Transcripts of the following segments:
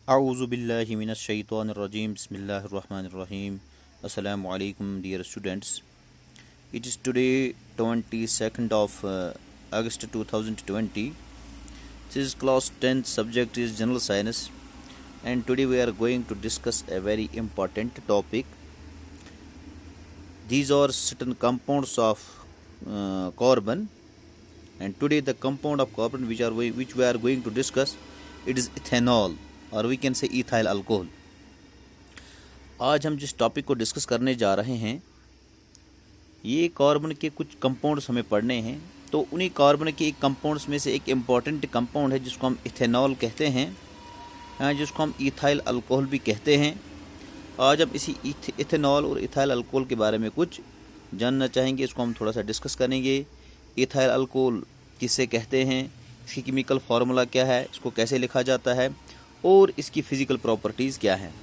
A'udhu billahi minash shaitanir rajim. Bismillahir rahmanir rahim. Assalamu alaikum, dear students. It is today 22nd of August 2020. This is class 10th, subject is general science, and today we are going to discuss a very important topic. These are certain compounds of carbon, and today the compound of carbon which we are going to discuss, it is ethanol, और we can say ethyl alcohol. आज हम जिस topic को discuss करने जा रहे हैं, ये कार्बन के कुछ कंपाउंड्स हमें पढ़ने हैं। तो उन्हीं कार्बन के एक कंपाउंड्स में से एक इम्पॉर्टेंट कंपाउंड है जिसको हम इथेनॉल कहते हैं, जिसको हम इथाइल अल्कोहल भी कहते हैं। आज हम इसी इथेनॉल और इथाइल अल्कोहल के बारे में कुछ जानना चाहेंगे, इसको हम थोड़ा सा डिस्कस करेंगे। इथाइल अल्कोहल किसे कहते हैं, इसकी केमिकल फार्मूला क्या है, इसको कैसे लिखा जाता है और इसकी फिजिकल प्रॉपर्टीज़ क्या हैं।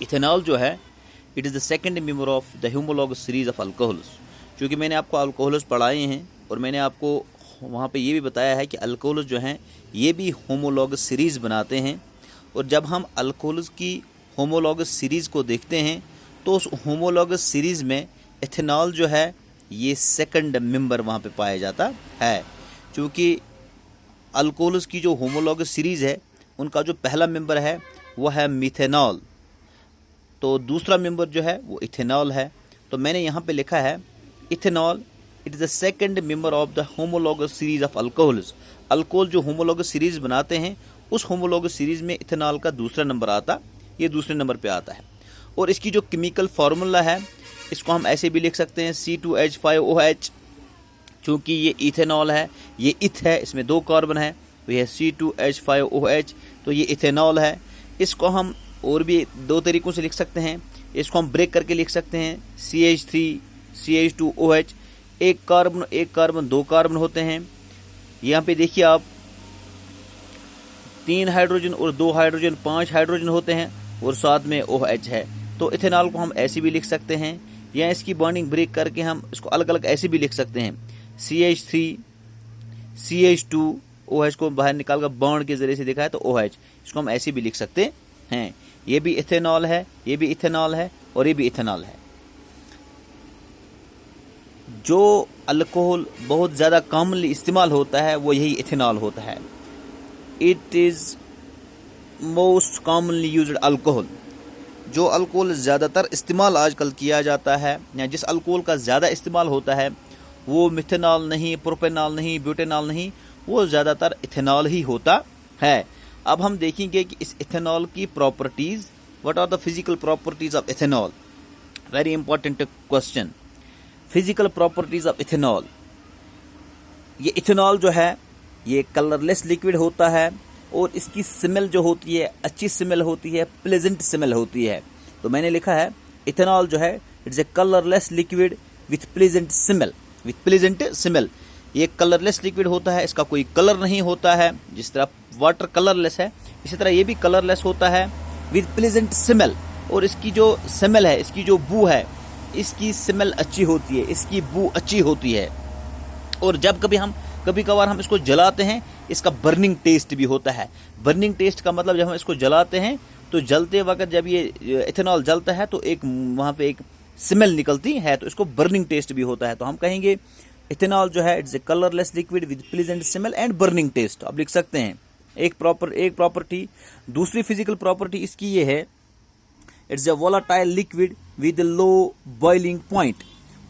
इथेनॉल जो है, it is the second member of the homologous series of alcohols. क्योंकि मैंने आपको अल्कोहल्स पढ़ाए हैं और मैंने आपको वहाँ पे ये भी बताया है कि अल्कोहल्स जो हैं ये भी होमोलॉगस सीरीज़ बनाते हैं। और जब हम अल्कोहल्स की होमोलॉगस सीरीज़ को देखते हैं तो उस होमोलॉगस सीरीज़ में इथेनॉल जो है ये सेकंड मेंबर वहाँ पे पाया जाता है। क्योंकि अल्कोहल्स की जो होमोलॉगस सीरीज़ है उनका जो पहला मेंबर है वो है मिथेनॉल, तो दूसरा मेंबर जो है वो इथेनॉल है। तो मैंने यहाँ पे लिखा है ethanol it is the second member of the homologous series of alcohols. Alcohol जो होमोलॉगस सीरीज बनाते हैं उस होमोलॉगस सीरीज में इथेनॉल का दूसरा नंबर आता, ये दूसरे नंबर पे आता है। और इसकी जो केमिकल फार्मूला है इसको हम ऐसे भी लिख सकते हैं C2H5OH। चूँकि ये इथेनॉल है, ये इथ है, इसमें दो कार्बन है, वह है C2H5OH, तो ये इथेनॉल है। इसको हम और भी दो तरीक़ों से लिख सकते हैं। इसको हम ब्रेक करके लिख सकते हैं CH3CH2OH। एक कार्बन दो कार्बन होते हैं। यहाँ पे देखिए आप, 3 हाइड्रोजन और 2 हाइड्रोजन, 5 हाइड्रोजन होते हैं और साथ में OH है। तो इथेनॉल को हम ऐसे भी लिख सकते हैं, या इसकी बॉन्डिंग ब्रेक करके हम इसको अलग अलग ऐसे भी लिख सकते हैं। CH3CH2OH को बाहर निकाल कर बॉन्ड के जरिए से दिखा है तो OH, इसको हम ऐसे भी लिख सकते हैं। ये भी इथेनॉल है, ये भी इथेनॉल है और ये भी इथेनॉल है। जो अल्कोहल बहुत ज़्यादा कॉमनली इस्तेमाल होता है वो यही इथेनॉल होता है। It is most commonly used alcohol. जो अल्कोहल ज़्यादातर इस्तेमाल आजकल किया जाता है या जिस अल्कोहल का ज़्यादा इस्तेमाल होता है वो मिथेनॉल नहीं, प्रोपेनॉल नहीं, ब्यूटेनॉल नहीं, वो ज़्यादातर इथेनॉल ही होता है। अब हम देखेंगे कि इस इथेनॉल की properties, what are the physical properties of ethanol. Very important question. Physical properties of ethanol. ये इथेनॉल जो है ये कलरलेस लिक्विड होता है और इसकी स्मेल जो होती है अच्छी स्मेल होती है, प्लेजेंट स्मेल होती है। तो मैंने लिखा है इथेनॉल जो है it's a colourless liquid with pleasant smell, with pleasant smell. ये कलरलेस लिक्विड होता है, इसका कोई कलर नहीं होता है। जिस तरह वाटर कलरलेस है इसी तरह ये भी कलरलेस होता है विद प्लेजेंट स्मेल। और इसकी जो स्मेल है, इसकी जो बू है, इसकी स्मेल अच्छी होती है, इसकी बू अच्छी होती है। और जब कभी कभार हम इसको जलाते हैं इसका बर्निंग टेस्ट भी होता है। बर्निंग टेस्ट का मतलब जब हम इसको जलाते हैं तो जलते वक्त जब ये इथेनॉल जलता है तो एक वहाँ पे एक स्मेल निकलती है, तो इसको बर्निंग टेस्ट भी होता है। तो हम कहेंगे इथेनॉल जो है it's a colourless liquid with pleasant smell and burning taste. आप लिख सकते हैं एक प्रॉपर्टी। दूसरी फिजिकल प्रॉपर्टी इसकी ये है, it's A volatile liquid with low boiling point.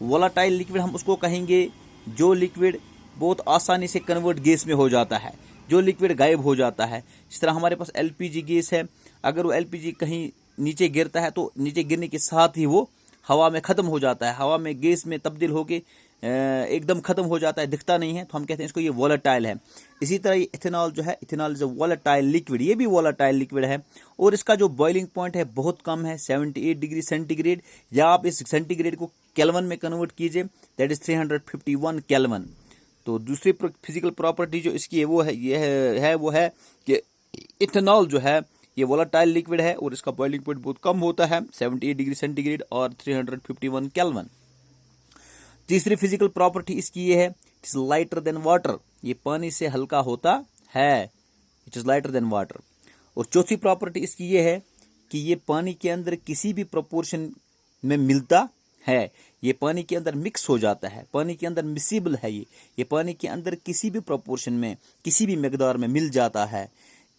Volatile liquid हम उसको कहेंगे जो लिक्विड बहुत आसानी से कन्वर्ट गैस में हो जाता है, जो लिक्विड गायब हो जाता है। जिस तरह हमारे पास LPG गैस है, अगर वो LPG कहीं नीचे गिरता है तो नीचे गिरने के साथ ही वो हवा में ख़त्म हो जाता है, हवा में गैस में तब्दील होके एकदम ख़त्म हो जाता है, दिखता नहीं है। तो हम कहते हैं इसको ये वोलेटाइल है। इसी तरह ये इथेनॉल जो है, ethanol is a volatile liquid, ये भी वोलेटाइल लिक्विड है। और इसका जो बॉइलिंग पॉइंट है बहुत कम है, 78 डिग्री सेंटीग्रेड, या आप इस सेंटीग्रेड को केल्विन में कन्वर्ट कीजिए, दैट इज 351 केल्विन। तो दूसरी फिजिकल प्रॉपर्टी जो इसकी है वो है कि इथेनॉल जो है ये वोलेटाइल लिक्विड है और इसका बॉइलिंग पॉइंट बहुत कम होता है, 78 डिग्री सेंटीग्रेड और 351 केल्विन। तीसरी फिजिकल प्रॉपर्टी इसकी ये है, it is lighter than water. ये पानी से हल्का होता है, it is lighter than water. और चौथी प्रॉपर्टी इसकी ये है कि ये पानी के अंदर किसी भी प्रोपोर्शन में मिलता है, ये पानी के अंदर मिक्स हो जाता है, पानी के अंदर मिसिबल है, ये पानी के अंदर किसी भी प्रोपोर्शन में किसी भी मकदार में मिल जाता है।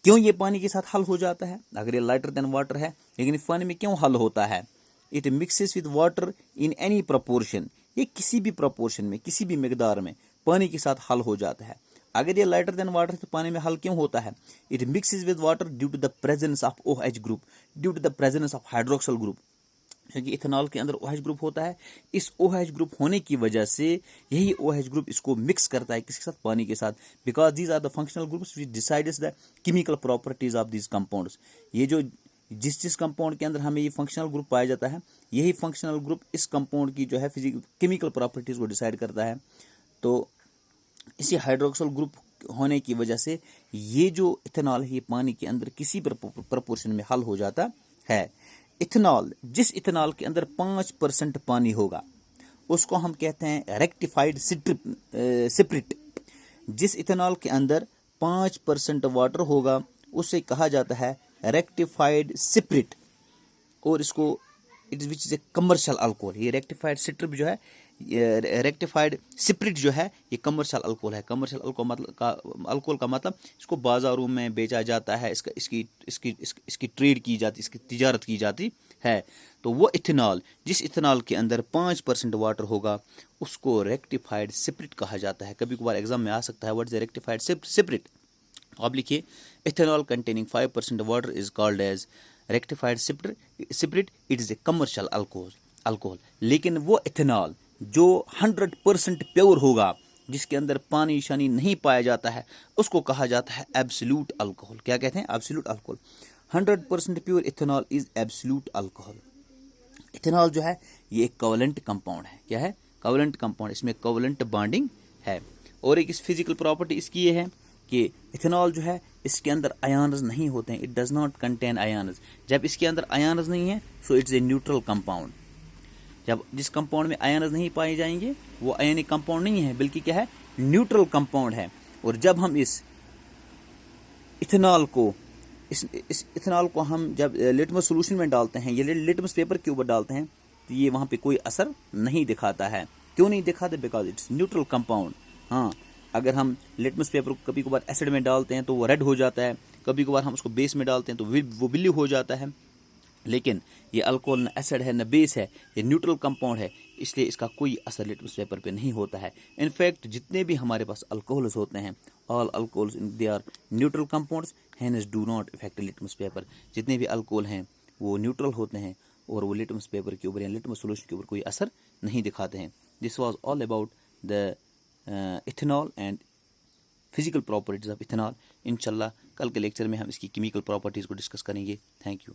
क्यों ये पानी के साथ हल हो जाता है? अगर ये लाइटर देन वाटर है, लेकिन इस पानी में क्यों हल होता है? It mixes with water in any proportion, ये किसी भी प्रोपोर्शन में किसी भी मकदार में पानी के साथ हल हो जाता है। अगर ये लाइटर देन वाटर तो पानी में हल क्यों होता है? It mixes with water due to the presence of OH group, due to the presence of hydroxyl group, क्योंकि इथेनॉल के अंदर OH ग्रुप होता है। इस OH ग्रुप होने की वजह से यही OH ग्रुप इसको मिक्स करता है किसके साथ? पानी के साथ। Because these are the functional groups which decides the chemical properties of these compounds. ये जो जिस कंपाउंड के अंदर हमें ये फंक्शनल ग्रुप पाया जाता है, यही फंक्शनल ग्रुप इस कंपाउंड की जो है फिजिकल केमिकल प्रॉपर्टीज को डिसाइड करता है। तो इसी हाइड्रोक्सिल ग्रुप होने की वजह से ये जो इथेनॉल है ये पानी के अंदर किसी प्रपोर्शन में हल हो जाता है। इथेनॉल, जिस इथेनॉल के अंदर 5% पानी होगा उसको हम कहते हैं रेक्टिफाइड स्पिरिट। जिस इथेनॉल के अंदर 5% वाटर होगा उसे कहा जाता है रेक्टिफाइड स्पिरिट, और इसको it is which is a commercial alcohol. ये रेक्टिफाइड स्पिरिट जो है, रेक्टिफाइड स्पिरिट जो है, ये कमर्शियल अल्कोहल है। कमर्शियल अल्कोहल का मतलब इसको बाजारों में बेचा जाता है, इसकी ट्रेड की जाती, इसकी तिजारत की जाती है। तो वो इथेनॉल, जिस इथेनॉल के अंदर 5% वाटर होगा उसको रेक्टिफाइड स्पिरिट कहा जाता है। कभी कभार एग्जाम में आ सकता है व्हाट इज रेक्टिफाइड स्पिरिट। आप लिखिए ethanol containing 5% water is called as rectified spirit, it is a commercial alcohol. लेकिन वो इथेनॉल जो 100% प्योर होगा, जिसके अंदर पानी शानी नहीं पाया जाता है, उसको कहा जाता है एब्सोल्यूट अल्कोहल। क्या कहते हैं? Absolute alcohol. 100% pure ethanol is absolute alcohol. Ethanol जो है ये एक कोवेलेंट कंपाउंड है। क्या है? Covalent compound. इसमें कोवेलेंट बॉन्डिंग है। और एक इस फिजिकल प्रॉपर्टी इसकी ये है कि इथेनॉल जो है इसके अंदर आयन्स नहीं होते हैं, it does not contain ions. जब इसके अंदर आयन्स नहीं है so it's a neutral compound. जब जिस कंपाउंड में आयन्स नहीं पाए जाएंगे वो आयनिक कंपाउंड नहीं है, बल्कि क्या है? न्यूट्रल कंपाउंड है। और जब हम इस इथेनॉल को हम जब लिटमस सोल्यूशन में डालते हैं, ये लिटमस पेपर के ऊपर डालते हैं, तो ये वहां पे कोई असर नहीं दिखाता है। क्यों नहीं दिखाते? Because it's neutral compound. हाँ, अगर हम लिटमस पेपर को कभी कभार एसिड में डालते हैं तो वो रेड हो जाता है, कभी कभार हम उसको बेस में डालते हैं तो वो ब्लू हो जाता है। लेकिन ये अल्कोहल न एसिड है न बेस है, ये न्यूट्रल कंपाउंड है, इसलिए इसका कोई असर लिटमस पेपर पे नहीं होता है। इनफैक्ट जितने भी हमारे पास अल्कोहल्स होते हैं, all alcohols they are neutral compounds, hence do not effect litmus paper. जितने भी अल्कोहल हैं वो न्यूट्रल होते हैं और वो लिटमस पेपर के ऊपर या लिटमस सोल्यूशन के ऊपर कोई असर नहीं दिखाते हैं। This was all about the ethanol and physical properties of ethanol. इंशाल्लाह कल के लेक्चर में हम इसकी केमिकल प्रॉपर्टीज को डिस्कस करेंगे। Thank you.